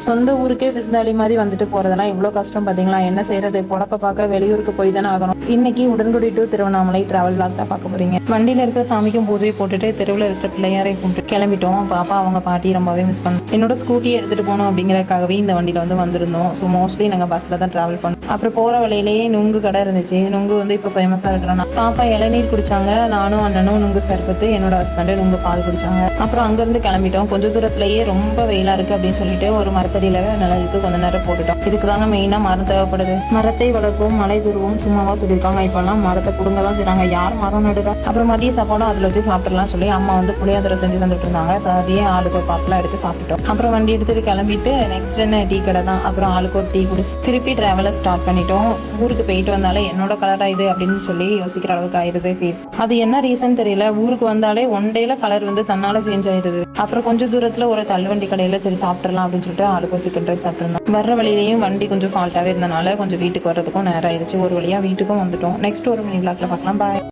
சொந்த ஊருக்கே விருந்தாளி மாதிரி வந்துட்டு போறதெல்லாம் எவ்வளவு கஷ்டம் பாத்தீங்களா. என்ன செய்யறது, பொழப்ப பார்க்க வெளியூருக்கு போய் தானே ஆகணும். இன்னைக்கு Udangudi to Tiruvannamalai travel blog தான் பார்க்க போறீங்க. வண்டியில இருக்கிற சாமிக்கும் பூஜையை போட்டுட்டு தெருவில் இருக்கிற பிள்ளையாரை கும்பிட்டு கிளம்பிட்டோம். பாப்பா அவங்க பாட்டி ரொம்பவே மிஸ் பண்ணோம். என்னோட ஸ்கூட்டியை எடுத்துட்டு போகணும் அப்படிங்கறதுக்காகவே இந்த வண்டியில வந்திருந்தோம். ஸோ மோஸ்ட்லி நாங்க பஸ்ல தான் டிராவல் பண்ணோம். அப்புறம் போற வழியிலேயே நுங்கு கடை இருந்துச்சு. நுங்கு இப்போ ஃபேமஸா இருக்கிறோம். பாப்பா இளநீர் குடிச்சாங்க, நானும் அண்ணனும் நுங்கு சர்பத்து, என்னோட ஹஸ்பண்ட் நுங்கு பால் குடிச்சாங்க. அப்புறம் அங்கிருந்து கிளம்பிட்டோம். கொஞ்சம் தூரத்திலேயே ரொம்ப வெயிலா இருக்கு அப்படின்னு சொல்லிட்டு ஒரு மரத்தடியில நிழலுக்கு கொஞ்ச நேரம் போட்டுட்டோம். இதுக்கு தாங்க மெயினா மரம் தேவைப்படுது. மரத்தை வளர்ப்போம் மலை துருவோம் சும்மாவா சொல்லியிருக்காங்க. இப்பெல்லாம் மரத்தை புடுங்க தான் செய்றாங்க, யார் மரம் நடுறா. அப்புறம் மதிய சாப்பாடும் அதுல வச்சு சாப்பிடலாம் சொல்லி அம்மா புளியாதரை செஞ்சு தந்துட்டு இருந்தாங்க. அதையே ஆளுக்கு ஒரு பாசலாம் எடுத்து சாப்பிட்டோம். அப்புறம் வண்டி எடுத்துட்டு கிளம்பிட்டு நெக்ஸ்ட் என்ன டீ கடை தான். அப்புறம் ஆளுக்கு ஒரு டீ குடிச்சு திருப்பி டிராவலை ஸ்டார்ட் பண்ணிட்டோம். ஊருக்கு போயிட்டு வந்தாலே என்னோட கலரா இது அப்படின்னு சொல்லி யோசிக்கிற அளவுக்கு ஆயிருது ஃபேஸ். அது என்ன ரீசன் தெரியல, ஊருக்கு வந்தாலே ஒன் டேல கலர் தன்னால சேஞ்ச் ஆயிடுது. அப்புறம் கொஞ்சம் தூரத்துல ஒரு தள்ளுவண்டி கடையில சரி சாப்பிடலாம் அப்படின்னு சொல்லிட்டு ஆளுக்கு சிக்கன் ரைஸ் சாப்பிட்டுருந்தோம். வர்ற வழியிலையும் வண்டி கொஞ்சம் ஃபால்ட்டாவே இருந்தனால கொஞ்சம் வீட்டுக்கு வர்றதுக்கும் நேரம் ஆயிடுச்சு. ஒரு வழியா வீட்டுக்கும் வந்துட்டோம். நெக்ஸ்ட் ஒரு மினி விளாக்ல பார்க்கலாம். பாய்.